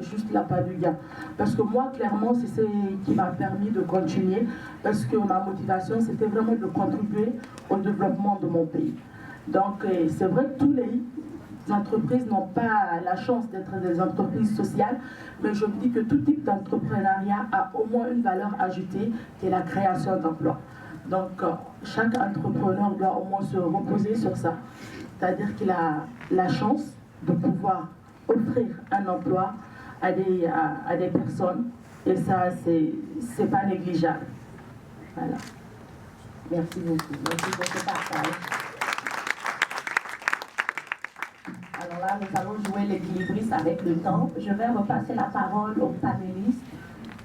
juste l'appât du gain. Parce que moi, clairement, c'est ce qui m'a permis de continuer, parce que ma motivation, c'était vraiment de contribuer au développement de mon pays. Donc, c'est vrai que tous les entreprises n'ont pas la chance d'être des entreprises sociales, mais je me dis que tout type d'entrepreneuriat a au moins une valeur ajoutée, qui est la création d'emplois. Donc, chaque entrepreneur doit au moins se reposer sur ça. C'est-à-dire qu'il a la chance de pouvoir offrir un emploi à des personnes. Et ça, c'est pas négligeable. Voilà. Merci beaucoup. Merci pour ce partage. Alors là, nous allons jouer l'équilibriste avec le temps. Je vais repasser la parole aux panélistes,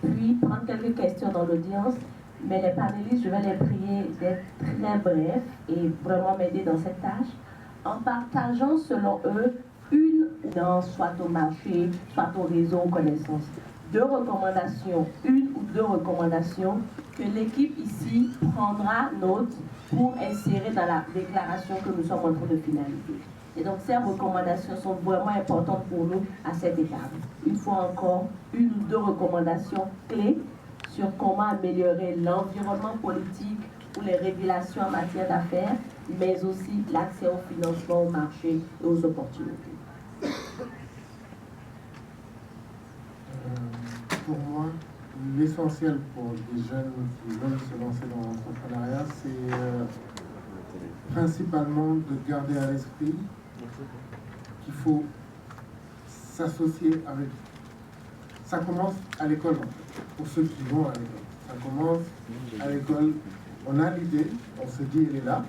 puis prendre quelques questions dans l'audience. Mais les panélistes, je vais les prier d'être très brefs et vraiment m'aider dans cette tâche en partageant selon eux une soit au marché, soit au réseau connaissance. Une ou deux recommandations que l'équipe ici prendra note pour insérer dans la déclaration que nous sommes en train de finaliser. Et donc ces recommandations sont vraiment importantes pour nous à cette étape. Une fois encore, une ou deux recommandations clés sur comment améliorer l'environnement politique ou les régulations en matière d'affaires, mais aussi l'accès au financement, au marché et aux opportunités. Pour moi, l'essentiel pour les jeunes qui veulent se lancer dans l'entrepreneuriat, c'est principalement de garder à l'esprit qu'il faut s'associer avec. Ça commence à l'école, en fait, pour ceux qui vont à l'école. Ça commence à l'école, on a l'idée, on se dit elle est là,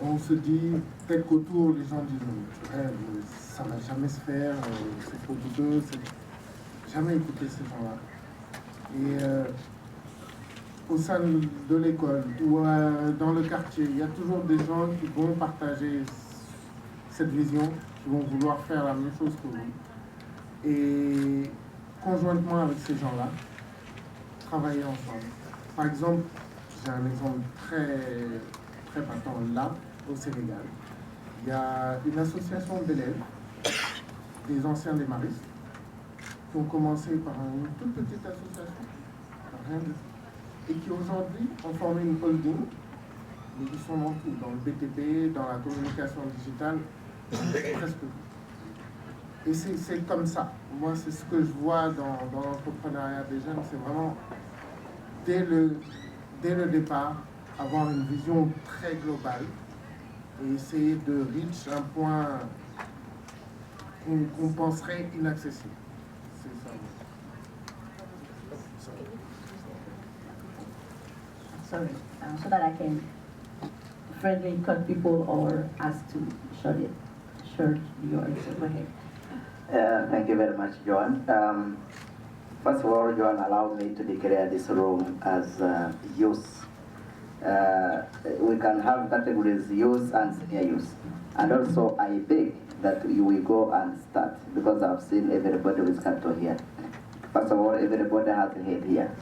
on se dit peut-être qu'autour les gens disent ça ne va jamais se faire, c'est trop douteux, jamais écouter ces gens-là. Et au sein de l'école ou dans le quartier, il y a toujours des gens qui vont partager cette vision, qui vont vouloir faire la même chose que vous. Et conjointement avec ces gens-là, travailler ensemble. Par exemple, j'ai un exemple très patent là, au Sénégal. Il y a une association d'élèves, des anciens démarristes, qui ont commencé par une toute petite association, rien de tout, et qui aujourd'hui ont formé une holding, mais ils sont dans tout, dans le BTP, dans la communication digitale, presque tout. Et c'est comme ça. Moi, c'est ce que je vois dans l'entrepreneuriat des jeunes, c'est vraiment, dès le départ, avoir une vision très globale et essayer de reach un point qu'on penserait inaccessible. C'est ça. Sorry, so that I can friendly cut people or ask to short your answer. Go ahead. Thank you very much, Joan. First of all, Joan, allow me to declare this room as youth. We can have categories youth and senior youth. And also, I beg that you will go and start, because I've seen everybody with capital here. First of all, everybody has a head here.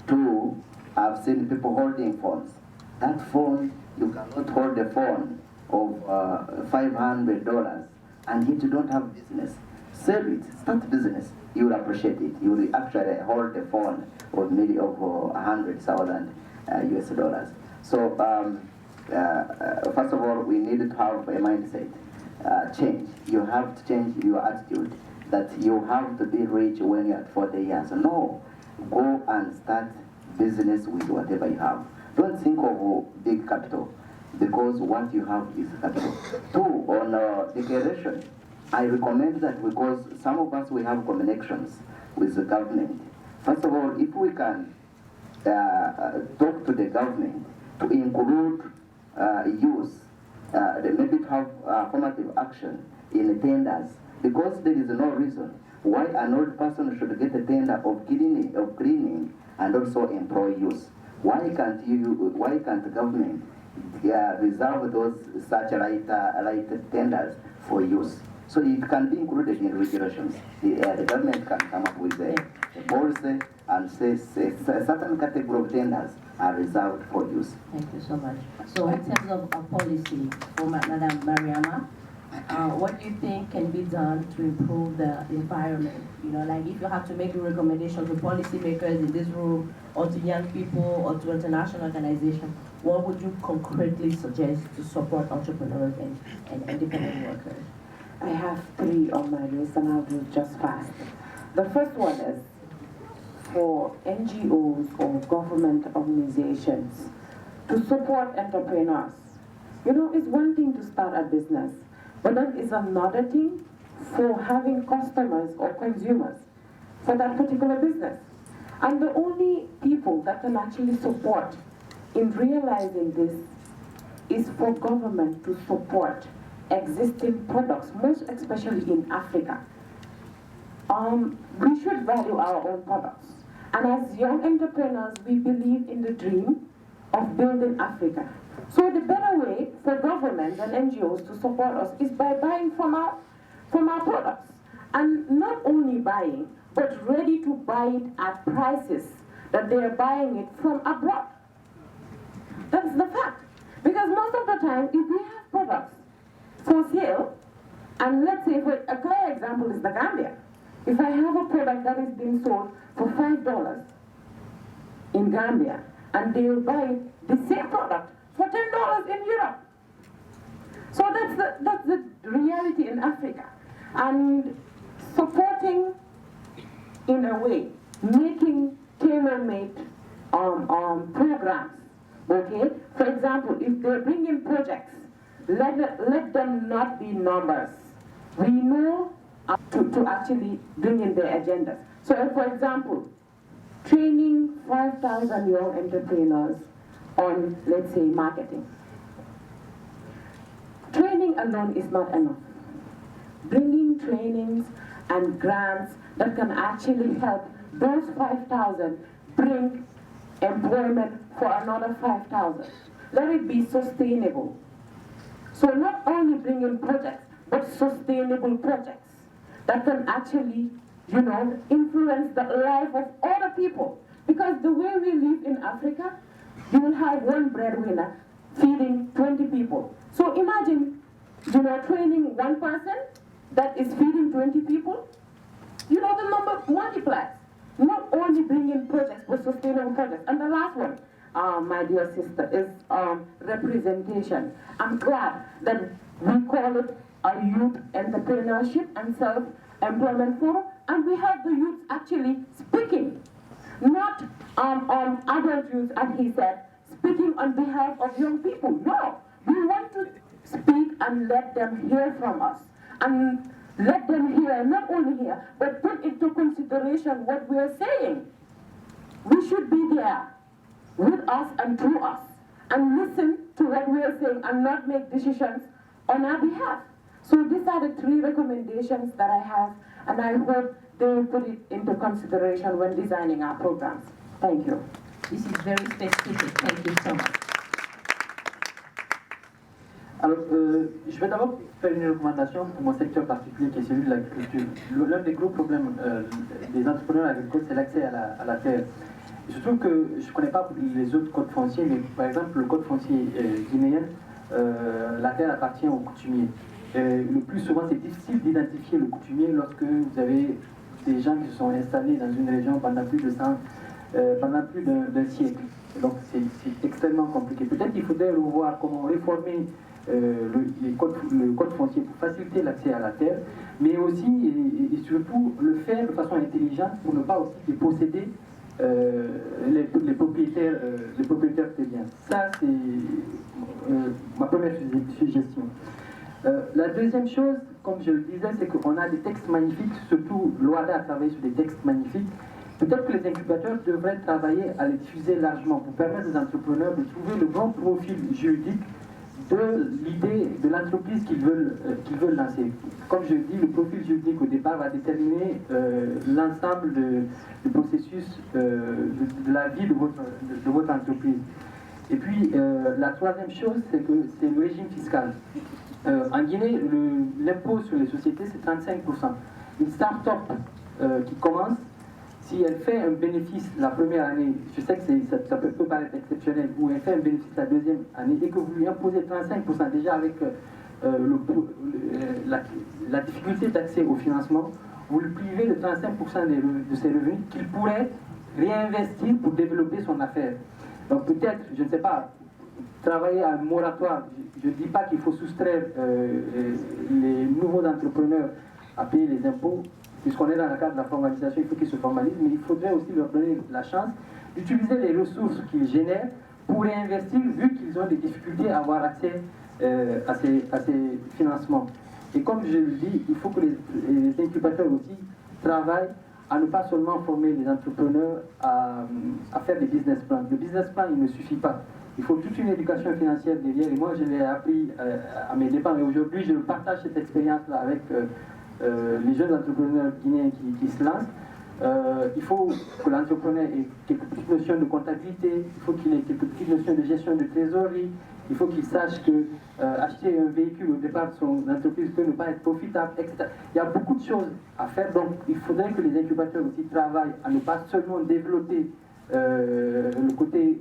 Two, I've seen people holding phones. That phone, you cannot hold a phone of $500 and yet you don't have business. Sell it, start business. You will appreciate it. You will actually hold a phone of maybe of 100,000 US dollars. So first of all, we need to have a mindset change. You have to change your attitude that you have to be rich when you're at 40 years. No, go and start business with whatever you have. Don't think of big capital, because what you have is capital. Two, on declaration, I recommend that, because some of us, we have connections with the government. First of all, if we can talk to the government to include youth, maybe to have affirmative action in tenders, because there is no reason why an old person should get a tender of cleaning and also employ youth. Why can't the government reserve those such light tenders for youth? So it can be included in regulations. The government can come up with a policy and say a certain category of tenders are reserved for youth. Thank you so much. So in terms of a policy for Madam Mariama, what do you think can be done to improve the environment? You know, like if you have to make a recommendation to policymakers in this room, or to young people, or to international organizations, what would you concretely suggest to support entrepreneurs and independent workers? I have 3 on my list and I'll do just fast. The first one is for NGOs or government organizations to support entrepreneurs. You know, it's one thing to start a business, but then it's another thing for having customers or consumers for that particular business. And the only people that can actually support in realizing this is for government to support existing products, most especially in Africa. We should value our own products. And as young entrepreneurs, we believe in the dream of building Africa. So the better way for governments and NGOs to support us is by buying from our products. And not only buying, but ready to buy it at prices that they are buying it from abroad. That's the fact. Because most of the time, if we have products for sale, And let's say, for a clear example is the Gambia. If I have a product that is being sold for $5 in Gambia, and they will buy the same product for $10 in Europe. So that's the reality in Africa. And supporting, in a way, making tailor-made programs, okay? For example, if they bring in projects, let them not be numbers. We know to actually bring in their agendas. So for example, training 5,000 young entrepreneurs on, let's say, marketing. Training alone is not enough. Bringing trainings and grants that can actually help those 5,000 bring employment for another 5,000. Let it be sustainable. So not only bring in projects, but sustainable projects that can actually, influence the life of other people. Because the way we live in Africa, you will have one breadwinner feeding 20 people. So imagine, training one person that is feeding 20 people. The number multiplies. Not only bringing projects, but sustainable projects. And the last one, my dear sister, is representation. I'm glad that we call it a youth entrepreneurship and self-employment forum, and we have the youth actually speaking. Not adult youth, as he said, speaking on behalf of young people. No, we want to speak and let them hear from us. And let them hear, not only hear, but put into consideration what we are saying. We should be there with us and through us, and listen to what we are saying and not make decisions on our behalf. So these are the 3 recommendations that I have, and I hope they will put it into consideration when designing our programs. Thank you. This is very specific. Thank you so much. Alors, je vais d'abord faire une recommandation pour mon secteur particulier qui est celui de l'agriculture. L'un des gros problèmes des entrepreneurs agricoles, c'est l'accès à la terre. Je trouve que je ne connais pas les autres codes fonciers, mais par exemple, le code foncier guinéen, la terre appartient aux coutumiers. Le plus souvent, c'est difficile d'identifier le coutumier lorsque vous avez des gens qui se sont installés dans une région pendant plus d'un siècle. Donc, c'est extrêmement compliqué. Peut-être qu'il faudrait revoir comment réformer le code foncier pour faciliter l'accès à la terre, mais aussi et surtout le faire de façon intelligente pour ne pas aussi déposséder les propriétaires terriens. Ça, c'est ma première suggestion. La deuxième chose, comme je le disais, c'est qu'on a des textes magnifiques, surtout l'OADA a travaillé sur des textes magnifiques. Peut-être que les incubateurs devraient travailler à les diffuser largement pour permettre aux entrepreneurs de trouver le bon profil juridique de l'idée de l'entreprise qu'ils veulent lancer. Comme je dis, le profil juridique au départ va déterminer l'ensemble du processus de la vie de votre entreprise. Et puis, la troisième chose, c'est le régime fiscal. En Guinée, l'impôt sur les sociétés, c'est 35%. Une start-up qui commence, si elle fait un bénéfice la première année, je sais que ça peut paraître exceptionnel, ou elle fait un bénéfice la deuxième année et que vous lui imposez 35%, déjà avec la difficulté d'accès au financement, vous le privez de 35% de ses revenus qu'il pourrait réinvestir pour développer son affaire. Donc peut-être, je ne sais pas, travailler à un moratoire, je ne dis pas qu'il faut soustraire les nouveaux entrepreneurs à payer les impôts, puisqu'on est dans le cadre de la formalisation, il faut qu'ils se formalisent, mais il faudrait aussi leur donner la chance d'utiliser les ressources qu'ils génèrent pour réinvestir, vu qu'ils ont des difficultés à avoir accès à ces financements. Et comme je le dis, il faut que les incubateurs aussi travaillent à ne pas seulement former les entrepreneurs à faire des business plans. Le business plan, il ne suffit pas. Il faut toute une éducation financière derrière, et moi je l'ai appris à mes dépens, et aujourd'hui je partage cette expérience-là avec les jeunes entrepreneurs guinéens qui se lancent. Il faut que l'entrepreneur ait quelques petites notions de comptabilité, il faut qu'il ait quelques petites notions de gestion de trésorerie, il faut qu'il sache que acheter un véhicule au départ de son entreprise peut ne pas être profitable, etc. Il y a beaucoup de choses à faire, donc il faudrait que les incubateurs aussi travaillent à ne pas seulement développer le côté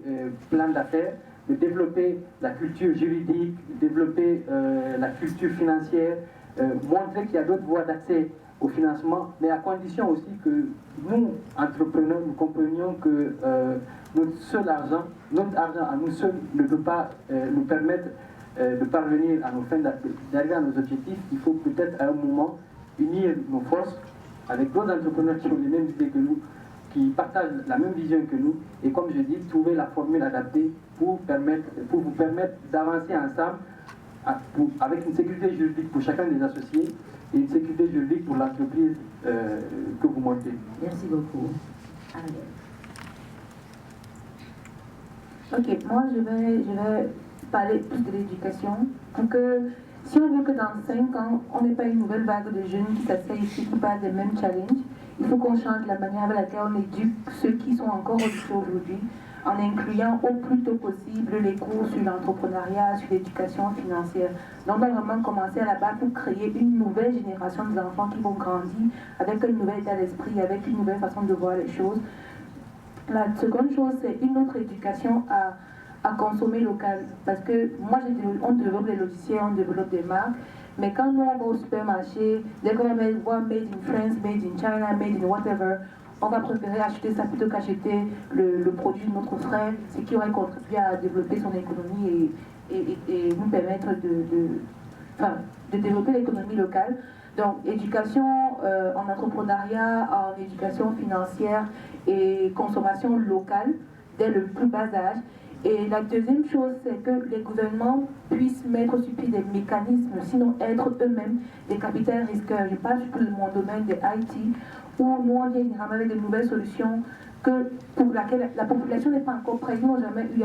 plan d'affaires, mais développer la culture juridique, développer la culture financière, montrer qu'il y a d'autres voies d'accès au financement, mais à condition aussi que nous, entrepreneurs, nous comprenions que notre argent à nous seuls ne peut pas nous permettre de parvenir à nos fins, d'arriver à nos objectifs. Il faut peut-être à un moment unir nos forces avec d'autres entrepreneurs qui ont les mêmes idées que nous, qui partagent la même vision que nous, et comme je dis, trouver la formule adaptée pour vous permettre d'avancer ensemble avec une sécurité juridique pour chacun des associés et une sécurité juridique pour l'entreprise que vous montez. Merci beaucoup. Ok, moi je vais parler plus de l'éducation pour que si on veut que dans 5 ans, on n'ait pas une nouvelle vague de jeunes qui s'asseyent ici, qui parlent des mêmes challenges, il faut qu'on change la manière avec laquelle on éduque ceux qui sont encore au-dessus aujourd'hui, en incluant au plus tôt possible les cours sur l'entrepreneuriat, sur l'éducation financière. Donc, on va vraiment commencer à la base pour créer une nouvelle génération d'enfants qui vont grandir avec un nouvel état d'esprit, avec une nouvelle façon de voir les choses. La seconde chose, c'est une autre éducation à consommer local. Parce que moi, on développe des logiciels, on développe des marques, mais quand nous on va au supermarché, dès qu'on va voir Made in France, Made in China, Made in whatever, on va préférer acheter ça plutôt qu'acheter le produit de notre frère, ce qui aurait contribué à développer son économie et nous permettre de développer l'économie locale. Donc, éducation en entrepreneuriat, en éducation financière et consommation locale dès le plus bas âge. Et la deuxième chose, c'est que les gouvernements puissent mettre sur pied des mécanismes, sinon être eux-mêmes des capitales risqueurs. Je parle surtout de mon domaine des IT, où nous on vient généralement avec de nouvelles solutions pour laquelle la population n'est pas encore prête. Ils n'ont jamais eu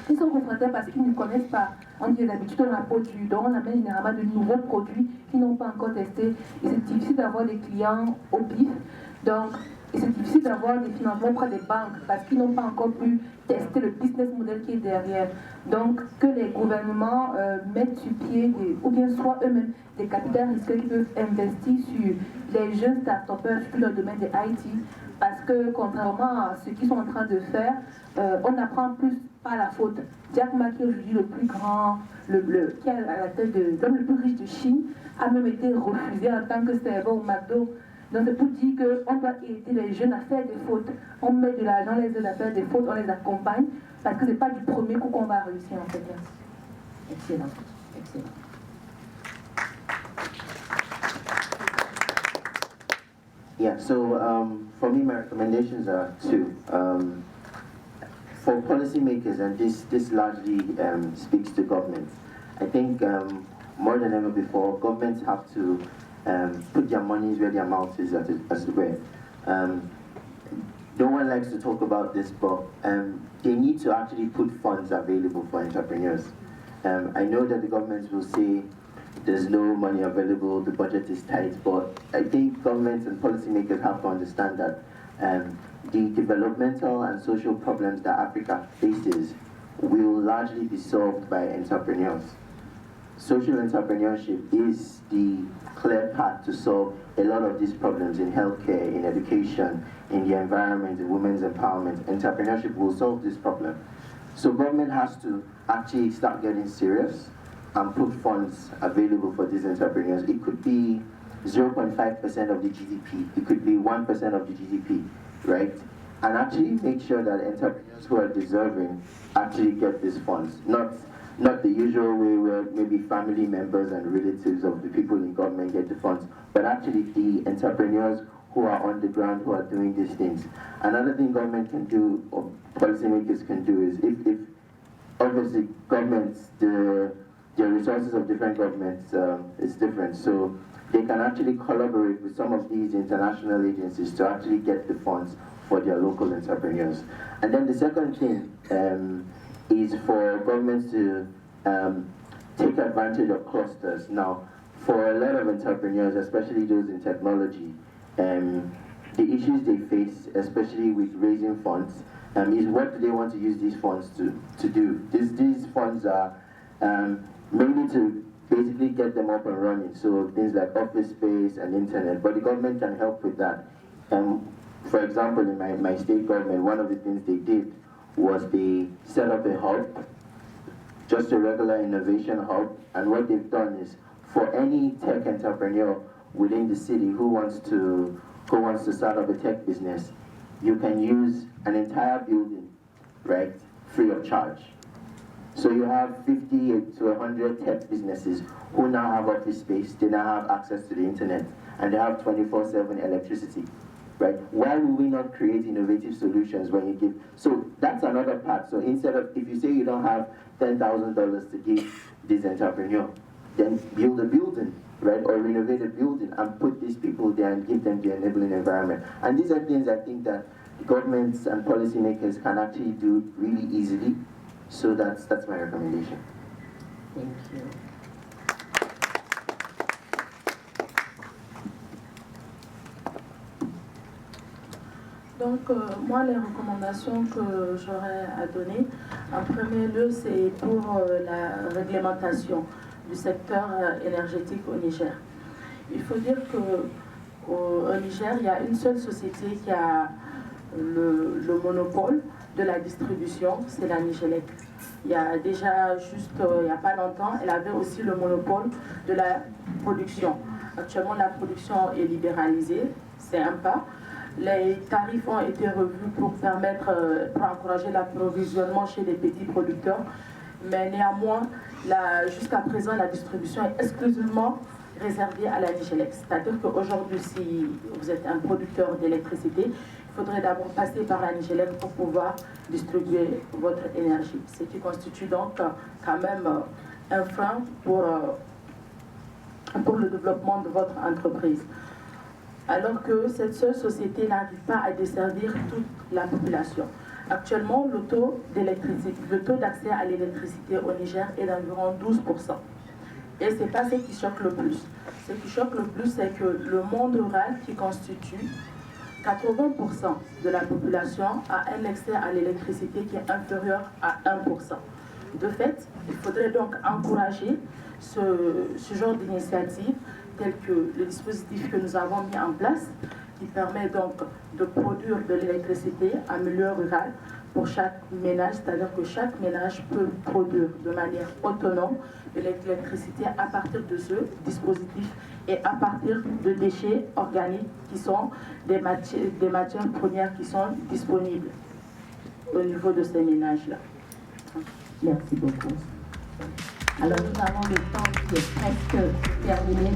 ils sont confrontés parce qu'ils ne connaissent pas. On dit d'habitude on a produit, donc on amène généralement de nouveaux produits qu'ils n'ont pas encore testés. Et c'est difficile d'avoir des clients au pif. Donc, et c'est difficile d'avoir des financements auprès des banques parce qu'ils n'ont pas encore pu tester le business model qui est derrière. Donc, que les gouvernements mettent sur pied, ou bien soit eux-mêmes, des capitaux risqués qui peuvent investir sur les jeunes start-upers, sur le domaine des IT, parce que contrairement à ce qu'ils sont en train de faire, on n'apprend plus par la faute. Jack Ma, qui est aujourd'hui le plus grand, qui est à la tête de l'homme le plus riche de Chine, a même été refusé en tant que serveur au McDo. Donc c'est pour dire qu'on doit aider les jeunes à faire des fautes. On met de l'argent, les aide à faire des fautes, on les accompagne, parce que ce n'est pas du premier coup qu'on va réussir en fait. Excellent, excellent. Yeah, so for me, my recommendations are two. For policymakers, and this largely speaks to governments, I think more than ever before, governments have to put their monies where their mouth is, as it were. No one likes to talk about this, but they need to actually put funds available for entrepreneurs. I know that the governments will say there's no money available, the budget is tight, but I think governments and policymakers have to understand that the developmental and social problems that Africa faces will largely be solved by entrepreneurs. Social entrepreneurship is the clear path to solve a lot of these problems in healthcare, in education, in the environment, in women's empowerment. Entrepreneurship will solve this problem. So government has to actually start getting serious and put funds available for these entrepreneurs. It could be 0.5% of the GDP. It could be 1% of the GDP, right? And actually make sure that entrepreneurs who are deserving actually get these funds. Not the usual way where maybe family members and relatives of the people in government get the funds, but actually the entrepreneurs who are on the ground, who are doing these things. Another thing government can do, or policymakers can do, is if obviously governments, the resources of different governments is different, so they can actually collaborate with some of these international agencies to actually get the funds for their local entrepreneurs. And then the second thing is for governments to take advantage of clusters. Now, for a lot of entrepreneurs, especially those in technology, the issues they face, especially with raising funds, is what do they want to use these funds to do. These funds are mainly to basically get them up and running, so things like office space and internet, but the government can help with that. For example, in my state government, one of the things they did was they set up a hub, just a regular innovation hub, and what they've done is for any tech entrepreneur within the city who wants to start up a tech business, you can use an entire building, right, free of charge. So you have 50 to 100 tech businesses who now have office space, they now have access to the internet, and they have 24/7 electricity, right? Why will we not create innovative solutions when you give? So that's another part. So instead of, if you say you don't have $10,000 to give this entrepreneur, then build a building, right? Or renovate a building and put these people there and give them the enabling environment. And these are things I think that governments and policymakers can actually do really easily. So that's my recommendation. Thank you. Donc, moi, les recommandations que j'aurais à donner, en premier lieu, c'est pour la réglementation du secteur énergétique au Niger. Il faut dire qu'au Niger, il y a une seule société qui a le monopole de la distribution, c'est la Nigélec. Il y a déjà il n'y a pas longtemps, elle avait aussi le monopole de la production. Actuellement, la production est libéralisée, c'est un pas. Les tarifs ont été revus pour encourager l'approvisionnement chez les petits producteurs. Mais néanmoins, jusqu'à présent, la distribution est exclusivement réservée à la Nigélec. C'est-à-dire qu'aujourd'hui, si vous êtes un producteur d'électricité, il faudrait d'abord passer par la Nigélec pour pouvoir distribuer votre énergie. Ce qui constitue donc quand même un frein pour le développement de votre entreprise. Alors que cette seule société n'arrive pas à desservir toute la population. Actuellement, le taux d'accès à l'électricité au Niger est d'environ 12%. Et ce n'est pas ce qui choque le plus. Ce qui choque le plus, c'est que le monde rural, qui constitue 80% de la population, a un accès à l'électricité qui est inférieur à 1%. De fait, il faudrait donc encourager ce genre d'initiative, tel que le dispositif que nous avons mis en place, qui permet donc de produire de l'électricité en milieu rural pour chaque ménage, c'est-à-dire que chaque ménage peut produire de manière autonome de l'électricité à partir de ce dispositif et à partir de déchets organiques qui sont des matières premières qui sont disponibles au niveau de ces ménages-là. Merci beaucoup. Alors nous avons le temps qui est presque terminé.